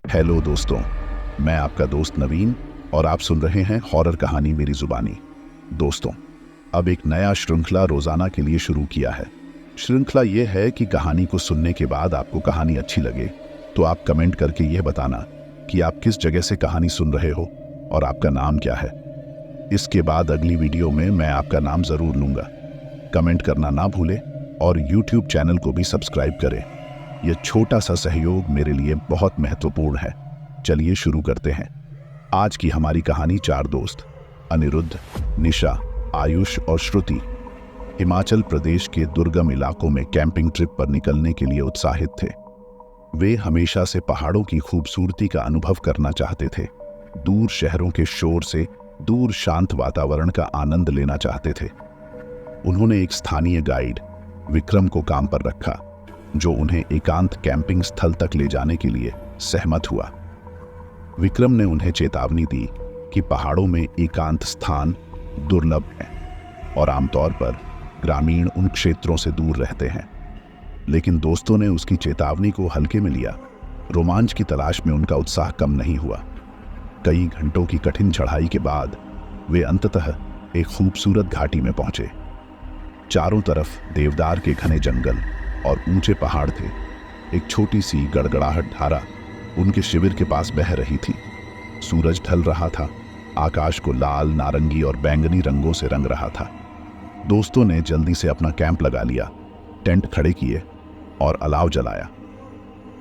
Hello दोस्तों, मैं आपका दोस्त नवीन और आप सुन रहे हैं हॉरर कहानी मेरी जुबानी। दोस्तों, अब एक नया श्रृंखला रोजाना के लिए शुरू किया है। श्रृंखला ये है कि कहानी को सुनने के बाद आपको कहानी अच्छी लगे तो आप कमेंट करके यह बताना कि आप किस जगह से कहानी सुन रहे हो और आपका नाम क्या है। इसके बाद अगली वीडियो में मैं आपका नाम जरूर लूंगा। कमेंट करना ना भूलें और यूट्यूब चैनल को भी सब्सक्राइब करें। यह छोटा सा सहयोग मेरे लिए बहुत महत्वपूर्ण है। चलिए शुरू करते हैं। आज की हमारी कहानी चार दोस्त अनिरुद्ध, निशा, आयुष और श्रुति हिमाचल प्रदेश के दुर्गम इलाकों में कैंपिंग ट्रिप पर निकलने के लिए उत्साहित थे। वे हमेशा से पहाड़ों की खूबसूरती का अनुभव करना चाहते थे, दूर शहरों के शोर से दूर शांत वातावरण का आनंद लेना चाहते थे। उन्होंने एक स्थानीय गाइड विक्रम को काम पर रखा, जो उन्हें एकांत कैंपिंग स्थल तक ले जाने के लिए सहमत हुआ। विक्रम ने उन्हें चेतावनी दी कि पहाड़ों में एकांत स्थान दुर्लभ हैं और आमतौर पर ग्रामीण उन क्षेत्रों से दूर रहते हैं। लेकिन दोस्तों ने उसकी चेतावनी को हल्के में लिया। रोमांच की तलाश में उनका उत्साह कम नहीं हुआ। कई घंटों की कठिन चढ़ाई के बाद वे अंततः एक खूबसूरत घाटी में पहुंचे। चारों तरफ देवदार के घने जंगल और ऊंचे पहाड़ थे। एक छोटी सी गड़गड़ाहट धारा उनके शिविर के पास बह रही थी। सूरज ढल रहा था, आकाश को लाल, नारंगी और बैंगनी रंगों से रंग रहा था। दोस्तों ने जल्दी से अपना कैंप लगा लिया, टेंट खड़े किए और अलाव जलाया।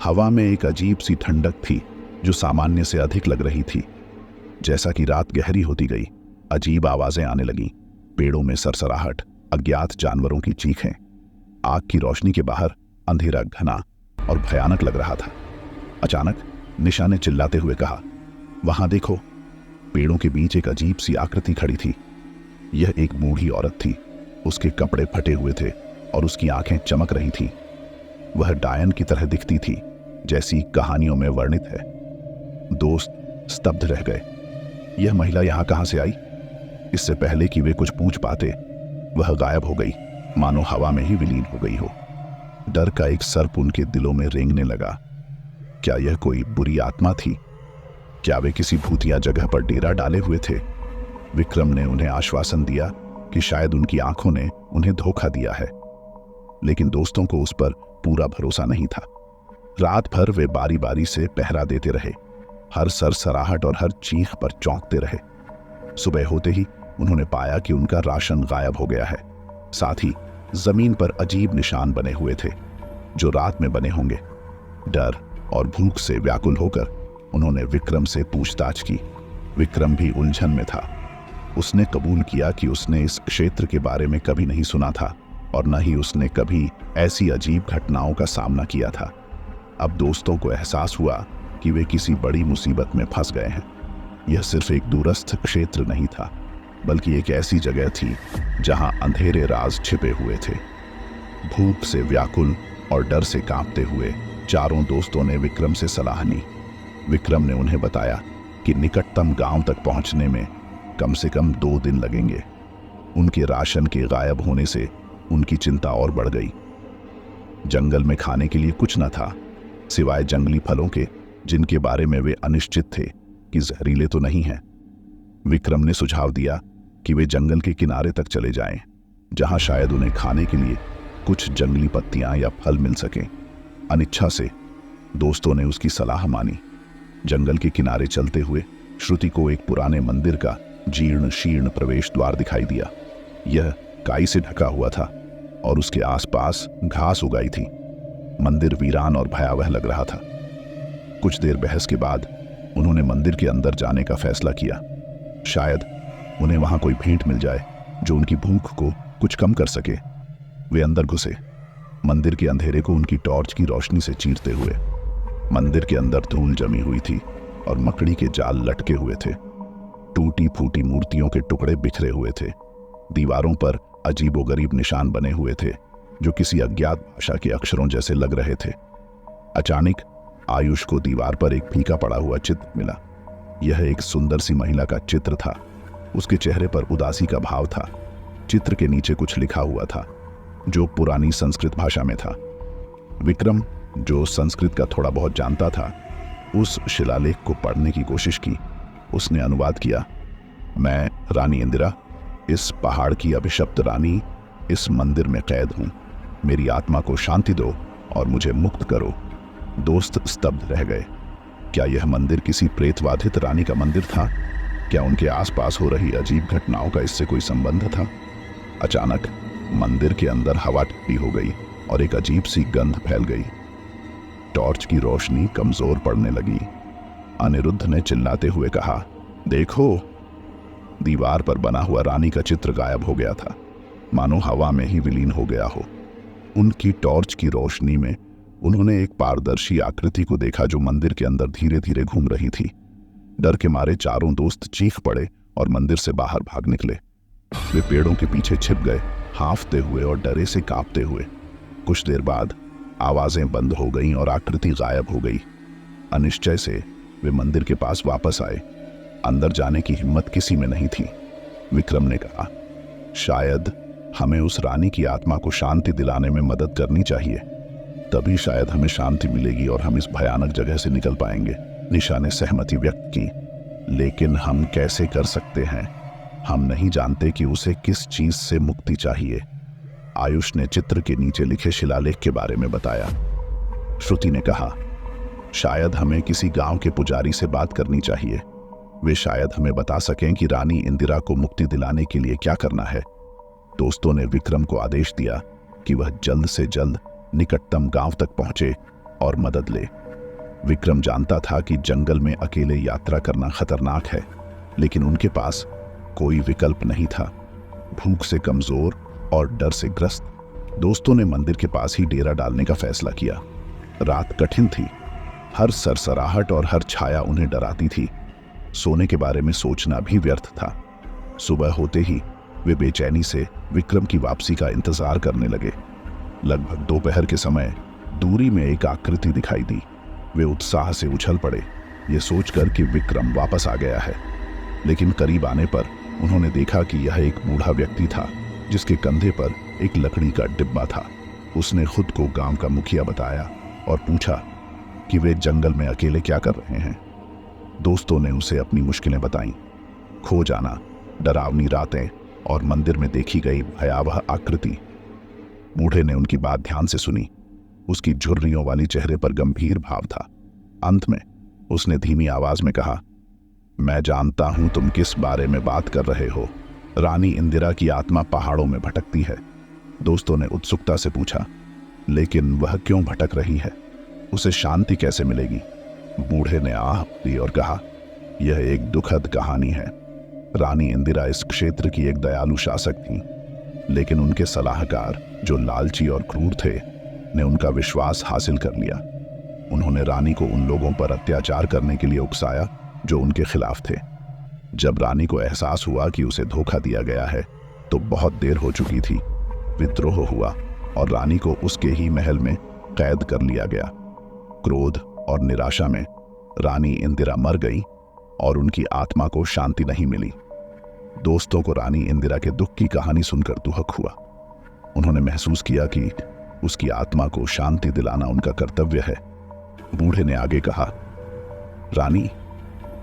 हवा में एक अजीब सी ठंडक थी जो सामान्य से अधिक लग रही थी। जैसा कि रात गहरी होती गई, अजीब आवाजें आने लगीं। पेड़ों में सरसराहट, अज्ञात जानवरों की चीखें। आग की रोशनी के बाहर अंधेरा घना और भयानक लग रहा था। अचानक निशा ने चिल्लाते हुए कहा, वहां देखो। पेड़ों के बीच एक अजीब सी आकृति खड़ी थी। यह एक बूढ़ी औरत थी। उसके कपड़े फटे हुए थे और उसकी आंखें चमक रही थीं। वह डायन की तरह दिखती थी, जैसी कहानियों में वर्णित है। दोस्त स्तब्ध रह गए। यह महिला यहां कहां से आई? इससे पहले कि वे कुछ पूछ पाते, वह गायब हो गई, मानो हवा में ही विलीन हो गई हो। डर का एक सर्प उनके दिलों में रेंगने लगा। क्या यह कोई बुरी आत्मा थी? क्या वे किसी भूतिया जगह पर डेरा डाले हुए थे? विक्रम ने उन्हें आश्वासन दिया कि शायद उनकी आंखों ने उन्हें धोखा दिया है, लेकिन दोस्तों को उस पर पूरा भरोसा नहीं था। रात भर वे बारी बारी से पहरा देते रहे, हर सरसराहट और हर चीख पर चौंकते रहे। सुबह होते ही उन्होंने पाया कि उनका राशन गायब हो गया है। साथ ही जमीन पर अजीब निशान बने हुए थे, जो रात में बने होंगे। डर और भूख से व्याकुल होकर उन्होंने विक्रम से पूछताछ की। विक्रम भी उलझन में था। उसने कबूल किया कि उसने इस क्षेत्र के बारे में कभी नहीं सुना था और न ही उसने कभी ऐसी अजीब घटनाओं का सामना किया था। अब दोस्तों को एहसास हुआ कि वे किसी बड़ी मुसीबत में फंस गए हैं। यह सिर्फ एक दूरस्थ क्षेत्र नहीं था, बल्कि एक ऐसी जगह थी जहां अंधेरे राज छिपे हुए थे। भूख से व्याकुल और डर से कांपते हुए चारों दोस्तों ने विक्रम से सलाह ली। विक्रम ने उन्हें बताया कि निकटतम गांव तक पहुंचने में कम से कम 2 दिन लगेंगे। उनके राशन के गायब होने से उनकी चिंता और बढ़ गई। जंगल में खाने के लिए कुछ न था, सिवाय जंगली फलों के, जिनके बारे में वे अनिश्चित थे कि जहरीले तो नहीं हैं। विक्रम ने सुझाव दिया कि वे जंगल के किनारे तक चले जाएं, जहां शायद उन्हें खाने के लिए कुछ जंगली पत्तियां या फल मिल सकें। अनिच्छा से दोस्तों ने उसकी सलाह मानी। जंगल के किनारे चलते हुए श्रुति को एक पुराने मंदिर का जीर्ण शीर्ण प्रवेश द्वार दिखाई दिया। यह काई से ढका हुआ था और उसके आसपास घास उगाई थी। मंदिर वीरान और भयावह लग रहा था। कुछ देर बहस के बाद उन्होंने मंदिर के अंदर जाने का फैसला किया। शायद उन्हें वहां कोई भेंट मिल जाए जो उनकी भूख को कुछ कम कर सके। वे अंदर घुसे, मंदिर के अंधेरे को उनकी टॉर्च की रोशनी से चीरते हुए। मंदिर के अंदर धूल जमी हुई थी और मकड़ी के जाल लटके हुए थे। टूटी फूटी मूर्तियों के टुकड़े बिखरे हुए थे। दीवारों पर अजीबोगरीब निशान बने हुए थे, जो किसी अज्ञात भाषा के अक्षरों जैसे लग रहे थे। अचानक आयुष को दीवार पर एक फीका पड़ा हुआ चित्र मिला। यह एक सुंदर सी महिला का चित्र था। उसके चेहरे पर उदासी का भाव था। चित्र के नीचे कुछ लिखा हुआ था, जो पुरानी संस्कृत भाषा में था। विक्रम, जो संस्कृत का थोड़ा बहुत जानता था, उस शिलालेख को पढ़ने की कोशिश की। उसने अनुवाद किया, मैं रानी इंदिरा, इस पहाड़ की अभिशप्त रानी, इस मंदिर में कैद हूं। मेरी आत्मा को शांति दो और मुझे मुक्त करो। दोस्त स्तब्ध रह गए। क्या यह मंदिर किसी प्रेतबाधित रानी का मंदिर था? क्या उनके आसपास हो रही अजीब घटनाओं का इससे कोई संबंध था? अचानक मंदिर के अंदर हवा ठंडी हो गई और एक अजीब सी गंध फैल गई। टॉर्च की रोशनी कमजोर पड़ने लगी। अनिरुद्ध ने चिल्लाते हुए कहा, देखो! दीवार पर बना हुआ रानी का चित्र गायब हो गया था, मानो हवा में ही विलीन हो गया हो। उनकी टॉर्च की रोशनी में उन्होंने एक पारदर्शी आकृति को देखा जो मंदिर के अंदर धीरे धीरे घूम रही थी। डर के मारे चारों दोस्त चीख पड़े और मंदिर से बाहर भाग निकले। वे पेड़ों के पीछे छिप गए, हांफते हुए और डरे से कांपते हुए। कुछ देर बाद आवाजें बंद हो गईं और आकृति गायब हो गई। अनिश्चय से वे मंदिर के पास वापस आए। अंदर जाने की हिम्मत किसी में नहीं थी। विक्रम ने कहा, शायद हमें उस रानी की आत्मा को शांति दिलाने में मदद करनी चाहिए, तभी शायद हमें शांति मिलेगी और हम इस भयानक जगह से निकल पाएंगे। निशा ने सहमति व्यक्त की, लेकिन हम कैसे कर सकते हैं? हम नहीं जानते कि उसे किस चीज से मुक्ति चाहिए। आयुष ने चित्र के नीचे लिखे शिलालेख के बारे में बताया। श्रुति ने कहा, शायद हमें किसी गांव के पुजारी से बात करनी चाहिए। वे शायद हमें बता सकें कि रानी इंदिरा को मुक्ति दिलाने के लिए क्या करना है। दोस्तों ने विक्रम को आदेश दिया कि वह जल्द से जल्द निकटतम गांव तक पहुंचे और मदद ले। विक्रम जानता था कि जंगल में अकेले यात्रा करना खतरनाक है, लेकिन उनके पास कोई विकल्प नहीं था। भूख से कमजोर और डर से ग्रस्त दोस्तों ने मंदिर के पास ही डेरा डालने का फैसला किया। रात कठिन थी। हर सरसराहट और हर छाया उन्हें डराती थी। सोने के बारे में सोचना भी व्यर्थ था। सुबह होते ही वे बेचैनी से विक्रम की वापसी का इंतजार करने लगे। लगभग दोपहर के समय दूरी में एक आकृति दिखाई दी। वे उत्साह से उछल पड़े, ये सोचकर कि विक्रम वापस आ गया है। लेकिन करीब आने पर उन्होंने देखा कि यह एक बूढ़ा व्यक्ति था, जिसके कंधे पर एक लकड़ी का डिब्बा था। उसने खुद को गांव का मुखिया बताया और पूछा कि वे जंगल में अकेले क्या कर रहे हैं। दोस्तों ने उसे अपनी मुश्किलें बताईं। खो जाना, डरावनी रातें और मंदिर में देखी गई भयावह आकृति। बूढ़े ने उनकी बात ध्यान से सुनी। उसकी झुर्रियों वाली चेहरे पर गंभीर भाव था। अंत में उसने धीमी आवाज में कहा, मैं जानता हूं तुम किस बारे में बात कर रहे हो। रानी इंदिरा की आत्मा पहाड़ों में भटकती है। दोस्तों ने उत्सुकता से पूछा, लेकिन वह क्यों भटक रही है? उसे शांति कैसे मिलेगी? बूढ़े ने आह दी और कहा, यह एक दुखद कहानी है। रानी इंदिरा इस क्षेत्र की एक दयालु शासक थी, लेकिन उनके सलाहकार, जो लालची और क्रूर थे, ने उनका विश्वास हासिल कर लिया। उन्होंने रानी को उन लोगों पर अत्याचार करने के लिए उकसाया जो उनके खिलाफ थे। जब रानी को एहसास हुआ कि उसे धोखा दिया गया है, तो बहुत देर हो चुकी थी। विद्रोह हुआ और रानी को उसके ही महल में कैद कर लिया गया। क्रोध और निराशा में रानी इंदिरा मर गई और उनकी आत्मा को शांति नहीं मिली। दोस्तों को रानी इंदिरा के दुख की कहानी सुनकर दुहक हुआ। उन्होंने महसूस किया कि उसकी आत्मा को शांति दिलाना उनका कर्तव्य है। बूढ़े ने आगे कहा, रानी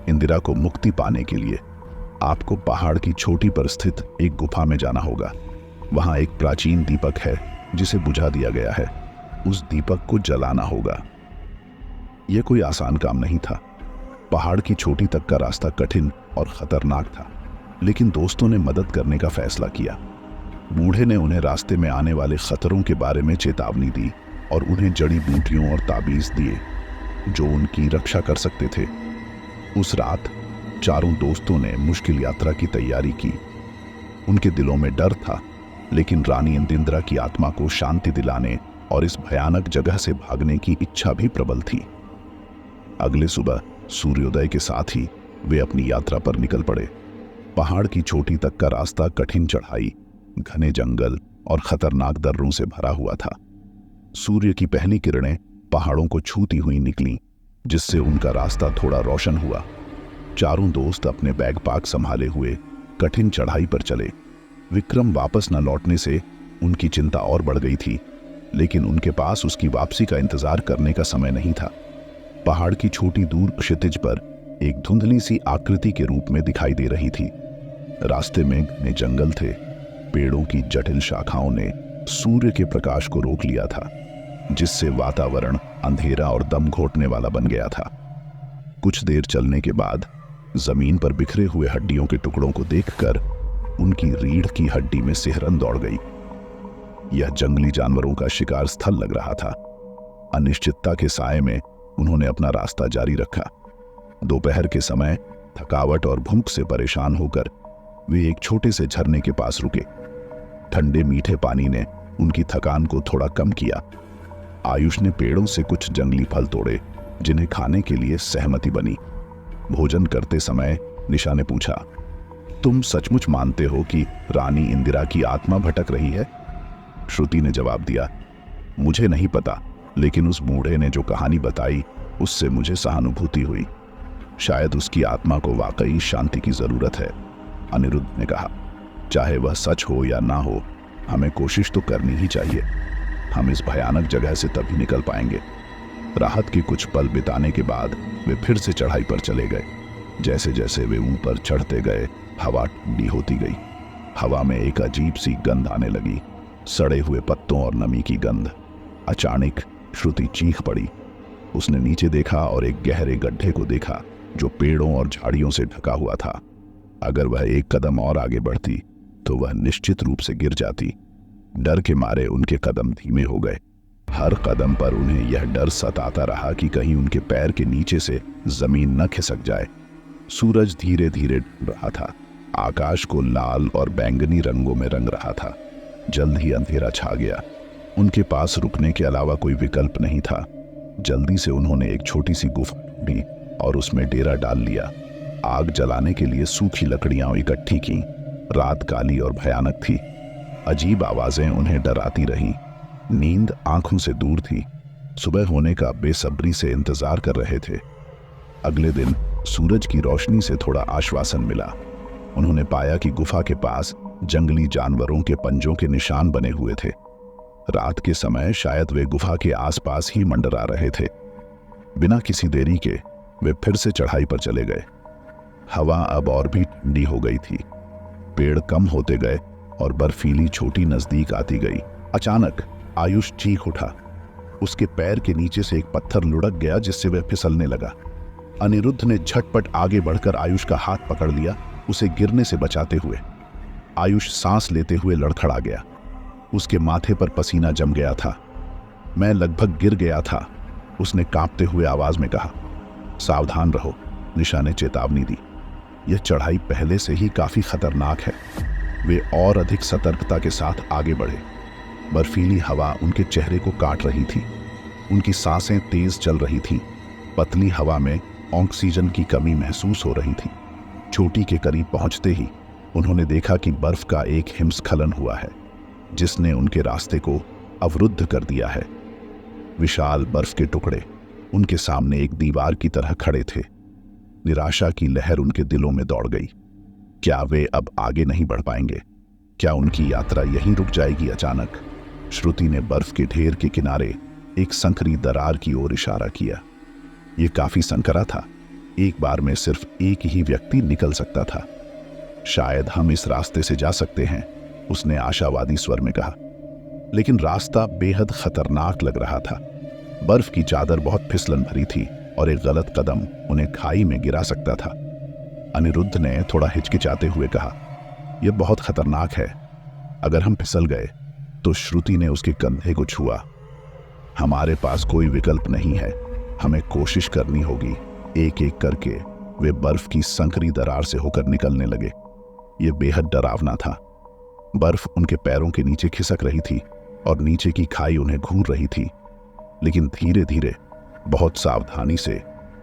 इंदिरा को मुक्ति पाने के लिए आपको पहाड़ की चोटी पर स्थित एक गुफा में जाना होगा। वहां एक प्राचीन दीपक है जिसे बुझा दिया गया है। उस दीपक को जलाना होगा। यह कोई आसान काम नहीं था। पहाड़ की चोटी तक का रास्ता कठिन और खतरनाक था, लेकिन दोस्तों ने मदद करने का फैसला किया। बूढ़े ने उन्हें रास्ते में आने वाले खतरों के बारे में चेतावनी दी और उन्हें जड़ी बूटियों और ताबीज दिए जो उनकी रक्षा कर सकते थे। उस रात चारों दोस्तों ने मुश्किल यात्रा की तैयारी की। उनके दिलों में डर था, लेकिन रानी इंदिरा की आत्मा को शांति दिलाने और इस भयानक जगह से भागने की इच्छा भी प्रबल थी। अगले सुबह सूर्योदय के साथ ही वे अपनी यात्रा पर निकल पड़े। पहाड़ की चोटी तक का रास्ता कठिन चढ़ाई, घने जंगल और खतरनाक दर्रों से भरा हुआ था। सूर्य की पहली किरणें पहाड़ों को छूती हुई निकलीं, जिससे उनका रास्ता थोड़ा रोशन हुआ। चारों दोस्त अपने बैग पैक संभाले हुए कठिन चढ़ाई पर चले। विक्रम वापस न लौटने से उनकी चिंता और बढ़ गई थी, लेकिन उनके पास उसकी वापसी का इंतजार करने का समय नहीं था। पहाड़ की छोटी दूर क्षितिज पर एक धुंधली सी आकृति के रूप में दिखाई दे रही थी। रास्ते में घने जंगल थे। पेड़ों की जटिल शाखाओं ने सूर्य के प्रकाश को रोक लिया था, जिससे वातावरण अंधेरा और दम घोटने वाला बन गया था। कुछ देर चलने के बाद जमीन पर बिखरे हुए हड्डियों के टुकड़ों को देखकर उनकी रीढ़ की हड्डी में सिहरन दौड़ गई। यह जंगली जानवरों का शिकार स्थल लग रहा था। अनिश्चितता के साए में उन्होंने अपना रास्ता जारी रखा। दोपहर के समय थकावट और भूख से परेशान होकर वे एक छोटे से झरने के पास रुके। ठंडे मीठे पानी ने उनकी थकान को थोड़ा कम किया। आयुष ने पेड़ों से कुछ जंगली फल तोड़े, जिन्हें खाने के लिए सहमति बनी। भोजन करते समय निशा ने पूछा, तुम सचमुच मानते हो कि रानी इंदिरा की आत्मा भटक रही है? श्रुति ने जवाब दिया, मुझे नहीं पता, लेकिन उस बूढ़े ने जो कहानी बताई उससे मुझे सहानुभूति हुई। शायद उसकी आत्मा को वाकई शांति की जरूरत है। अनिरुद्ध ने कहा, चाहे वह सच हो या ना हो, हमें कोशिश तो करनी ही चाहिए। हम इस भयानक जगह से तभी निकल पाएंगे। राहत के कुछ पल बिताने के बाद वे फिर से चढ़ाई पर चले गए। जैसे जैसे वे ऊपर चढ़ते गए, हवा ठंडी होती गई। हवा में एक अजीब सी गंध आने लगी, सड़े हुए पत्तों और नमी की गंध। अचानक श्रुति चीख पड़ी। उसने नीचे देखा और एक गहरे गड्ढे को देखा जो पेड़ों और झाड़ियों से ढका हुआ था। अगर वह एक कदम और आगे बढ़ती तो वह निश्चित रूप से गिर जाती। डर के मारे उनके कदम धीमे हो गए। हर कदम पर उन्हें यह डर सताता रहा कि कहीं उनके पैर के नीचे से जमीन न खिसक जाए। सूरज धीरे धीरे ढल रहा था। आकाश को लाल और बैंगनी रंगों में रंग रहा था। जल्द ही अंधेरा छा गया। उनके पास रुकने के अलावा कोई विकल्प नहीं था। जल्दी से उन्होंने एक छोटी सी गुफा ढूंढी और उसमें डेरा डाल लिया। आग जलाने के लिए सूखी लकड़ियां इकट्ठी की। रात काली और भयानक थी। अजीब आवाजें उन्हें डराती रहीं। नींद आंखों से दूर थी। सुबह होने का बेसब्री से इंतजार कर रहे थे। अगले दिन सूरज की रोशनी से थोड़ा आश्वासन मिला। उन्होंने पाया कि गुफा के पास जंगली जानवरों के पंजों के निशान बने हुए थे। रात के समय शायद वे गुफा के आसपास ही मंडरा रहे थे। बिना किसी देरी के वे फिर से चढ़ाई पर चले गए। हवा अब और भी ठंडी हो गई थी। पेड़ कम होते गए और बर्फीली चोटी नजदीक आती गई। अचानक आयुष चीख उठा। उसके पैर के नीचे से एक पत्थर लुढ़क गया, जिससे वह फिसलने लगा। अनिरुद्ध ने झटपट आगे बढ़कर आयुष का हाथ पकड़ लिया, उसे गिरने से बचाते हुए। आयुष सांस लेते हुए लड़खड़ा गया। उसके माथे पर पसीना जम गया था। मैं लगभग गिर गया था, उसने कांपते हुए आवाज में कहा। सावधान रहो, निशा ने चेतावनी दी। यह चढ़ाई पहले से ही काफी खतरनाक है। वे और अधिक सतर्कता के साथ आगे बढ़े। बर्फीली हवा उनके चेहरे को काट रही थी। उनकी सांसें तेज चल रही थीं। पतली हवा में ऑक्सीजन की कमी महसूस हो रही थी। चोटी के करीब पहुंचते ही उन्होंने देखा कि बर्फ का एक हिमस्खलन हुआ है, जिसने उनके रास्ते को अवरुद्ध कर दिया है। विशाल बर्फ के टुकड़े उनके सामने एक दीवार की तरह खड़े थे। निराशा की लहर उनके दिलों में दौड़ गई। क्या वे अब आगे नहीं बढ़ पाएंगे? क्या उनकी यात्रा यहीं रुक जाएगी? अचानक श्रुति ने बर्फ के ढेर के किनारे एक संकरी दरार की ओर इशारा किया। यह काफी संकरा था। एक बार में सिर्फ एक ही व्यक्ति निकल सकता था। शायद हम इस रास्ते से जा सकते हैं, उसने आशावादी स्वर में कहा। लेकिन रास्ता बेहद खतरनाक लग रहा था। बर्फ की चादर बहुत फिसलन भरी थी और एक गलत कदम उन्हें खाई में गिरा सकता था। अनिरुद्ध ने थोड़ा हिचकिचाते हुए कहा, यह बहुत खतरनाक है। अगर हम फिसल गए तो श्रुति ने उसके कंधे को छुआ। हमारे पास कोई विकल्प नहीं है, हमें कोशिश करनी होगी। एक एक करके वे बर्फ की संकरी दरार से होकर निकलने लगे। यह बेहद डरावना था। बर्फ उनके पैरों के नीचे खिसक रही थी और नीचे की खाई उन्हें घूर रही थी। लेकिन धीरे धीरे, बहुत सावधानी से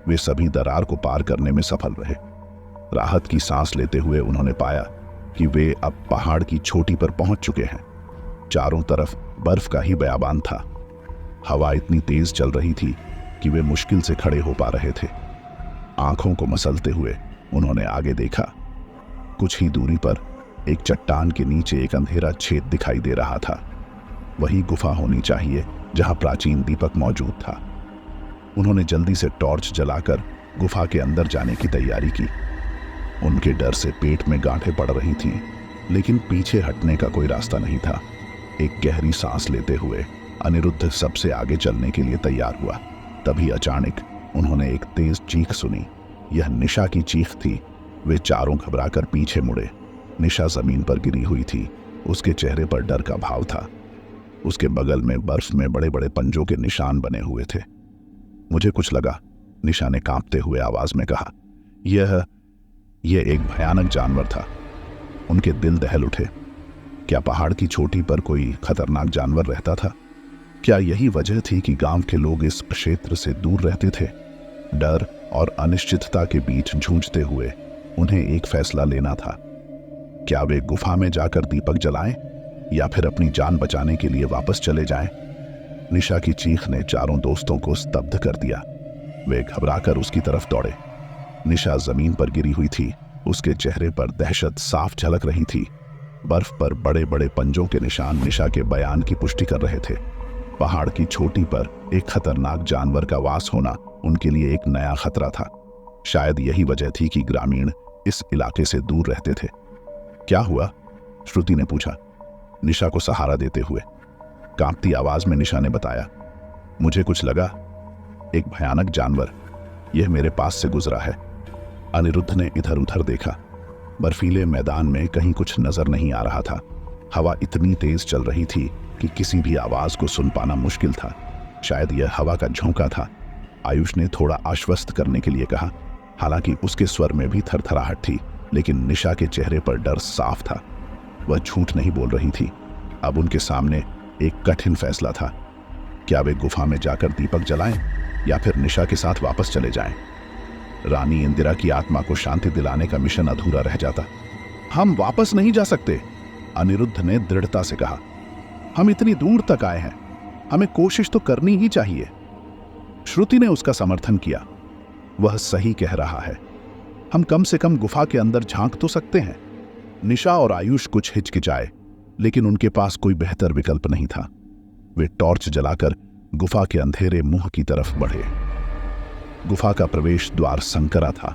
वे सभी दरार को पार करने में सफल रहे। राहत की सांस लेते हुए उन्होंने पाया कि वे अब पहाड़ की चोटी पर पहुंच चुके हैं। चारों तरफ बर्फ का ही बयाबान था। हवा इतनी तेज चल रही थी कि वे मुश्किल से खड़े हो पा रहे थे। आंखों को मसलते हुए उन्होंने आगे देखा। कुछ ही दूरी पर एक चट्टान के नीचे एक अंधेरा छेद दिखाई दे रहा था। वही गुफा होनी चाहिए जहां प्राचीन दीपक मौजूद था। उन्होंने जल्दी से टॉर्च जलाकर गुफा के अंदर जाने की तैयारी की। उनके डर से पेट में गांठें पड़ रही थीं, लेकिन पीछे हटने का कोई रास्ता नहीं था। एक गहरी सांस लेते हुए अनिरुद्ध सबसे आगे चलने के लिए तैयार हुआ। तभी अचानक उन्होंने एक तेज चीख सुनी। यह निशा की चीख थी। वे चारों घबराकर पीछे मुड़े। निशा जमीन पर गिरी हुई थी। उसके चेहरे पर डर का भाव था। उसके बगल में बर्फ में बड़े बड़े पंजों के निशान बने हुए थे। मुझे कुछ लगा, निशा ने कांपते हुए आवाज में कहा। यह एक भयानक जानवर था। उनके दिल दहल उठे। क्या पहाड़ की चोटी पर कोई खतरनाक जानवर रहता था? क्या यही वजह थी कि गांव के लोग इस क्षेत्र से दूर रहते थे? डर और अनिश्चितता के बीच जूझते हुए उन्हें एक फैसला लेना था। क्या वे गुफा में जाकर दीपक जलाएं या फिर अपनी जान बचाने के लिए वापस चले जाएं? निशा की चीख ने चारों दोस्तों को स्तब्ध कर दिया। वे घबराकर उसकी तरफ दौड़े। निशा जमीन पर गिरी हुई थी। उसके चेहरे पर दहशत साफ झलक रही थी। बर्फ पर बड़े बड़े पंजों के निशान निशा के बयान की पुष्टि कर रहे थे। पहाड़ की चोटी पर एक खतरनाक जानवर का वास होना उनके लिए एक नया खतरा था। शायद यही वजह थी कि ग्रामीण इस इलाके से दूर रहते थे। क्या हुआ? श्रुति ने पूछा, निशा को सहारा देते हुए। कांपती आवाज में निशा ने बताया, मुझे कुछ लगा। एक भयानक जानवर यह मेरे पास से गुजरा है। अनिरुद्ध ने इधर उधर देखा। बर्फीले मैदान में कहीं कुछ नजर नहीं आ रहा था। हवा इतनी तेज चल रही थी कि किसी भी आवाज को सुन पाना मुश्किल था। शायद यह हवा का झोंका था। आयुष ने थोड़ा आश्वस्त करने के लिए कहा। हालांकि उसके स्वर में भी थरथराहट थी, लेकिन निशा के चेहरे पर डर साफ था। वह झूठ नहीं बोल रही थी। अब उनके सामने एक कठिन फैसला था। क्या वे गुफा में जाकर दीपक जलाएं या फिर निशा के साथ वापस चले जाएं? रानी इंदिरा की आत्मा को शांति दिलाने का मिशन अधूरा रह जाता। हम वापस नहीं जा सकते, अनिरुद्ध ने दृढ़ता से कहा। हम इतनी दूर तक आए हैं, हमें कोशिश तो करनी ही चाहिए। श्रुति ने उसका समर्थन किया। वह सही कह रहा है। हम कम से कम गुफा के अंदर झांक तो सकते हैं। निशा और आयुष कुछ हिचकिचाए, लेकिन उनके पास कोई बेहतर विकल्प नहीं था। वे टॉर्च जलाकर गुफा के अंधेरे मुंह की तरफ बढ़े। गुफा का प्रवेश द्वार संकरा था।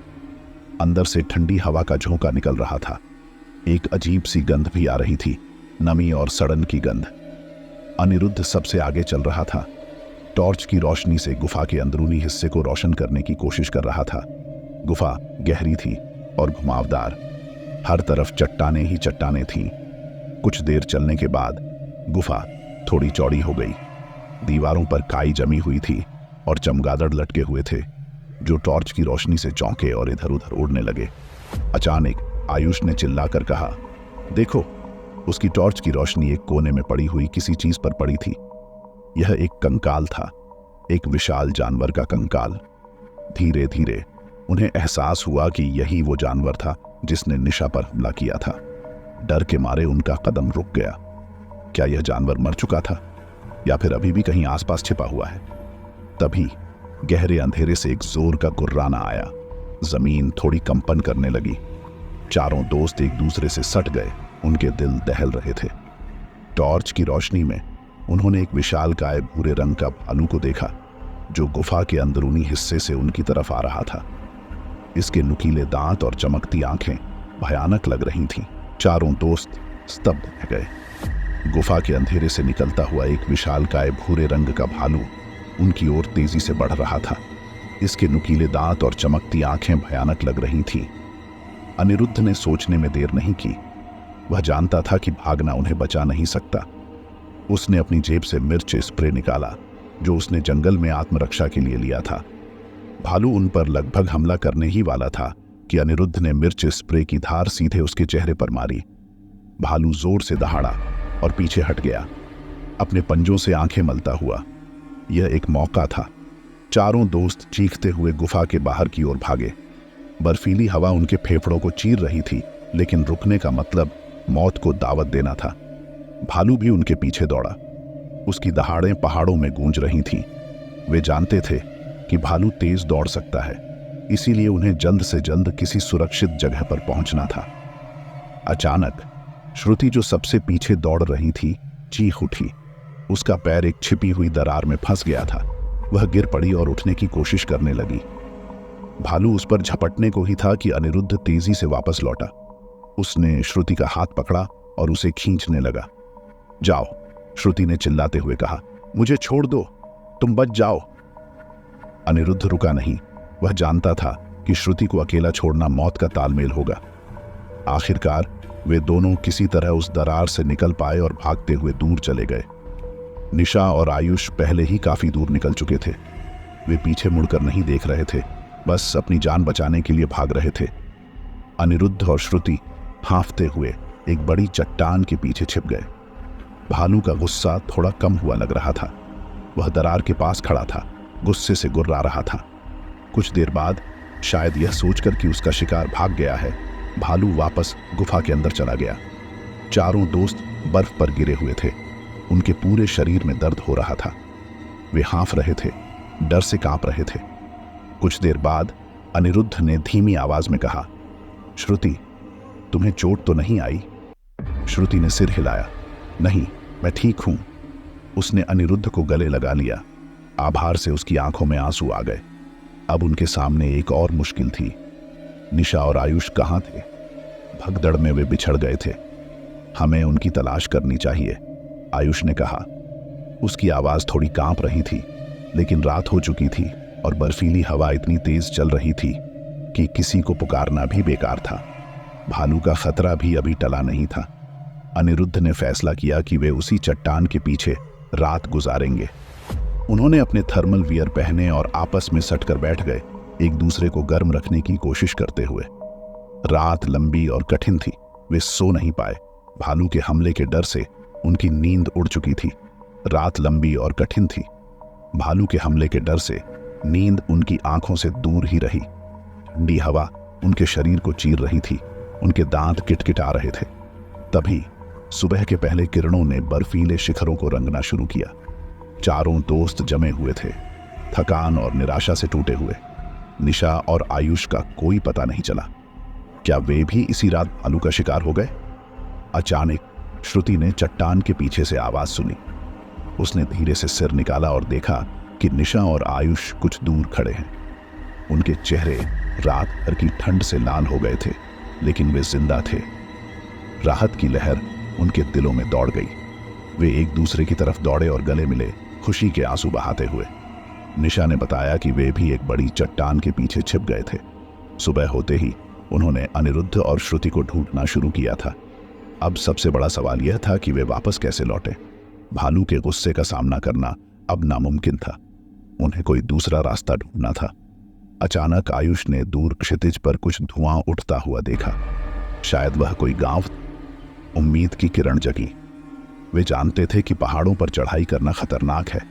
अंदर से ठंडी हवा का झोंका निकल रहा था। एक अजीब सी गंध भी आ रही थी, नमी और सड़न की गंध। अनिरुद्ध सबसे आगे चल रहा था। टॉर्च की रोशनी से गुफा के अंदरूनी हिस्से को रोशन करने की कोशिश कर रहा था। गुफा गहरी थी और घुमावदार। हर तरफ चट्टानें ही चट्टानें थीं। कुछ देर चलने के बाद गुफा थोड़ी चौड़ी हो गई। दीवारों पर काई जमी हुई थी और चमगादड़ लटके हुए थे, जो टॉर्च की रोशनी से चौंके और इधर उधर उड़ने लगे। अचानक आयुष ने चिल्लाकर कहा, देखो। उसकी टॉर्च की रोशनी एक कोने में पड़ी हुई किसी चीज पर पड़ी थी। यह एक कंकाल था, एक विशाल जानवर का कंकाल। धीरे धीरे उन्हें एहसास हुआ कि यही वो जानवर था जिसने निशा पर हमला किया था। डर के मारे उनका कदम रुक गया। क्या यह जानवर मर चुका था या फिर अभी भी कहीं आसपास छिपा हुआ है? तभी गहरे अंधेरे से एक जोर का गुर्राना आया। जमीन थोड़ी कंपन करने लगी। चारों दोस्त एक दूसरे से सट गए। उनके दिल दहल रहे थे। टॉर्च की रोशनी में उन्होंने एक विशालकाय भूरे रंग का भालू को देखा, जो गुफा के अंदरूनी हिस्से से उनकी तरफ आ रहा था। इसके नुकीले दांत और चमकती आंखें भयानक लग रही थीं। चारों दोस्त स्तब्ध रह गए। गुफा के अंधेरे से निकलता हुआ एक विशालकाय भूरे रंग का भालू उनकी ओर तेजी से बढ़ रहा था। इसके नुकीले दांत और चमकती आंखें भयानक लग रही थीं। अनिरुद्ध ने सोचने में देर नहीं की। वह जानता था कि भागना उन्हें बचा नहीं सकता। उसने अपनी जेब से मिर्च स्प्रे निकाला, जो उसने जंगल में आत्मरक्षा के लिए लिया था। भालू उन पर लगभग हमला करने ही वाला था कि अनिरुद्ध ने मिर्च स्प्रे की धार सीधे उसके चेहरे पर मारी। भालू जोर से दहाड़ा और पीछे हट गया, अपने पंजों से आंखें मलता हुआ। यह एक मौका था। चारों दोस्त चीखते हुए गुफा के बाहर की ओर भागे। बर्फीली हवा उनके फेफड़ों को चीर रही थी, लेकिन रुकने का मतलब मौत को दावत देना था। भालू भी उनके पीछे दौड़ा। उसकी दहाड़ें पहाड़ों में गूंज रही थीं। वे जानते थे कि भालू तेज दौड़ सकता है, इसीलिए उन्हें जल्द से जल्द किसी सुरक्षित जगह पर पहुंचना था। अचानक श्रुति, जो सबसे पीछे दौड़ रही थी, चीख उठी। उसका पैर एक छिपी हुई दरार में फंस गया था। वह गिर पड़ी और उठने की कोशिश करने लगी। भालू उस पर झपटने को ही था कि अनिरुद्ध तेजी से वापस लौटा। उसने श्रुति का हाथ पकड़ा और उसे खींचने लगा। जाओ, श्रुति ने चिल्लाते हुए कहा, मुझे छोड़ दो, तुम बच जाओ। अनिरुद्ध रुका नहीं। वह जानता था कि श्रुति को अकेला छोड़ना मौत का तालमेल होगा। आखिरकार वे दोनों किसी तरह उस दरार से निकल पाए और भागते हुए दूर चले गए। निशा और आयुष पहले ही काफी दूर निकल चुके थे। वे पीछे मुड़कर नहीं देख रहे थे, बस अपनी जान बचाने के लिए भाग रहे थे। अनिरुद्ध और श्रुति हांफते हुए एक बड़ी चट्टान के पीछे छिप गए। भालू का गुस्सा थोड़ा कम हुआ लग रहा था। वह दरार के पास खड़ा था, गुस्से से गुर्रा रहा था। कुछ देर बाद, शायद यह सोचकर कि उसका शिकार भाग गया है, भालू वापस गुफा के अंदर चला गया। चारों दोस्त बर्फ पर गिरे हुए थे। उनके पूरे शरीर में दर्द हो रहा था। वे हांफ रहे थे, डर से कांप रहे थे। कुछ देर बाद अनिरुद्ध ने धीमी आवाज में कहा, श्रुति, तुम्हें चोट तो नहीं आई? श्रुति ने सिर हिलाया। नहीं, मैं ठीक हूं। उसने अनिरुद्ध को गले लगा लिया। आभार से उसकी आंखों में आंसू आ गए। अब उनके सामने एक और मुश्किल थी। निशा और आयुष कहां थे? भगदड़ में वे बिछड़ गए थे। हमें उनकी तलाश करनी चाहिए, आयुष ने कहा। उसकी आवाज थोड़ी कांप रही थी, लेकिन रात हो चुकी थी और बर्फीली हवा इतनी तेज चल रही थी कि किसी को पुकारना भी बेकार था। भालू का खतरा भी अभी टला नहीं था। अनिरुद्ध ने फैसला किया कि वे उसी चट्टान के पीछे रात गुजारेंगे। उन्होंने अपने थर्मल वियर पहने और आपस में सटकर बैठ गए, एक दूसरे को गर्म रखने की कोशिश करते हुए। रात लंबी और कठिन थी। वे सो नहीं पाए। भालू के हमले के डर से उनकी नींद उड़ चुकी थी। रात लंबी और कठिन थी। भालू के हमले के डर से नींद उनकी आंखों से दूर ही रही। ठंडी हवा उनके शरीर को चीर रही थी। उनके दांत किटकिटा रहे थे। तभी सुबह के पहले किरणों ने बर्फीले शिखरों को रंगना शुरू किया। चारों दोस्त जमे हुए थे, थकान और निराशा से टूटे हुए। निशा और आयुष का कोई पता नहीं चला। क्या वे भी इसी रात भालू का शिकार हो गए? अचानक श्रुति ने चट्टान के पीछे से आवाज सुनी। उसने धीरे से सिर निकाला और देखा कि निशा और आयुष कुछ दूर खड़े हैं। उनके चेहरे रात भर की ठंड से लाल हो गए थे, लेकिन वे जिंदा थे। राहत की लहर उनके दिलों में दौड़ गई। वे एक दूसरे की तरफ दौड़े और गले मिले, खुशी के आंसू बहाते हुए। निशा ने बताया कि वे भी एक बड़ी चट्टान के पीछे छिप गए थे। सुबह होते ही उन्होंने अनिरुद्ध और श्रुति को ढूंढना शुरू किया था। अब सबसे बड़ा सवाल यह था कि वे वापस कैसे लौटे। भालू के गुस्से का सामना करना अब नामुमकिन था। उन्हें कोई दूसरा रास्ता ढूंढना था। अचानक आयुष ने दूर क्षितिज पर कुछ धुआं उठता हुआ देखा। शायद वह कोई गांव। उम्मीद की किरण जगी। वे जानते थे कि पहाड़ों पर चढ़ाई करना खतरनाक है,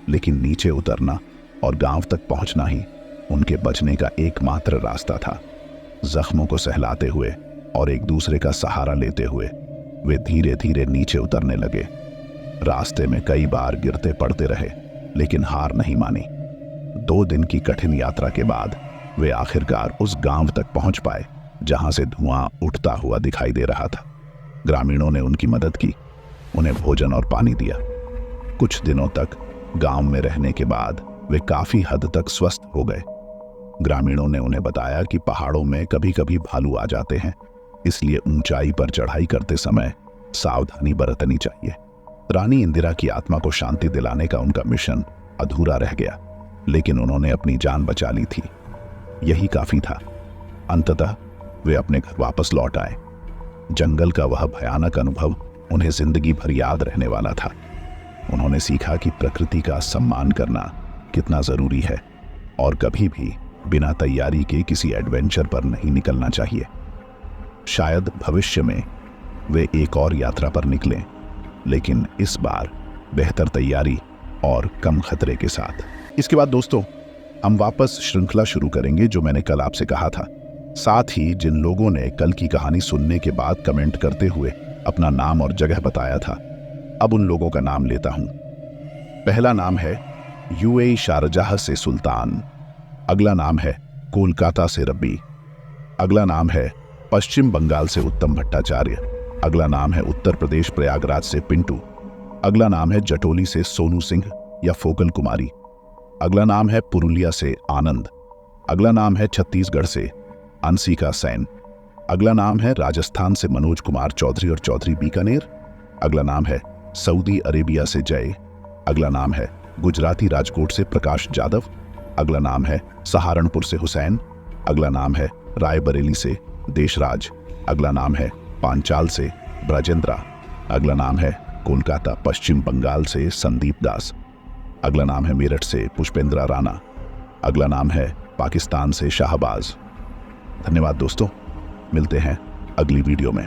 लेकिन नीचे उतरना और गांव तक पहुंचना ही उनके बचने का एकमात्र रास्ता था। जख्मों को सहलाते हुए और एक दूसरे का सहारा लेते हुए वे धीरे धीरे नीचे उतरने लगे। रास्ते में कई बार गिरते पड़ते रहे, लेकिन हार नहीं मानी। 2 दिन की कठिन यात्रा के बाद वे आखिरकार उस गांव तक पहुंच पाए जहां से धुआं उठता हुआ दिखाई दे रहा था। ग्रामीणों ने उनकी मदद की, उन्हें भोजन और पानी दिया। कुछ दिनों तक गांव में रहने के बाद वे काफी हद तक स्वस्थ हो गए। ग्रामीणों ने उन्हें बताया कि पहाड़ों में कभी कभी भालू आ जाते हैं, इसलिए ऊंचाई पर चढ़ाई करते समय सावधानी बरतनी चाहिए। रानी इंदिरा की आत्मा को शांति दिलाने का उनका मिशन अधूरा रह गया, लेकिन उन्होंने अपनी जान बचा ली थी। यही काफी था। अंततः वे अपने घर वापस लौट आए। जंगल का वह भयानक अनुभव उन्हें जिंदगी भर याद रहने वाला था। उन्होंने सीखा कि प्रकृति का सम्मान करना कितना जरूरी है और कभी भी बिना तैयारी के किसी एडवेंचर पर नहीं निकलना चाहिए। शायद भविष्य में वे एक और यात्रा पर निकलें, लेकिन इस बार बेहतर तैयारी और कम खतरे के साथ। इसके बाद दोस्तों हम वापस श्रृंखला शुरू करेंगे जो मैंने कल आपसे कहा था। साथ ही जिन लोगों ने कल की कहानी सुनने के बाद कमेंट करते हुए अपना नाम और जगह बताया था, अब उन लोगों का नाम लेता हूं। पहला नाम है यूएई शारजाह से सुल्तान। अगला नाम है कोलकाता से रब्बी। अगला नाम है पश्चिम बंगाल से उत्तम भट्टाचार्य। अगला नाम है उत्तर प्रदेश प्रयागराज से पिंटू। अगला नाम है जटोली से सोनू सिंह या फोकल कुमारी। अगला नाम है पुरुलिया से आनंद। अगला नाम है छत्तीसगढ़ से अंशिका सेन। अगला नाम है राजस्थान से मनोज कुमार चौधरी और चौधरी बीकानेर। अगला नाम है सऊदी अरेबिया से जय। अगला नाम है गुजराती राजकोट से प्रकाश जाधव। अगला नाम है सहारनपुर से हुसैन। अगला नाम है रायबरेली से देशराज। अगला नाम है पांचाल से ब्रजेंद्रा। अगला नाम है कोलकाता पश्चिम बंगाल से संदीप दास। अगला नाम है मेरठ से पुष्पेंद्रा राणा। अगला नाम है पाकिस्तान से शाहबाज। धन्यवाद दोस्तों, मिलते हैं अगली वीडियो में।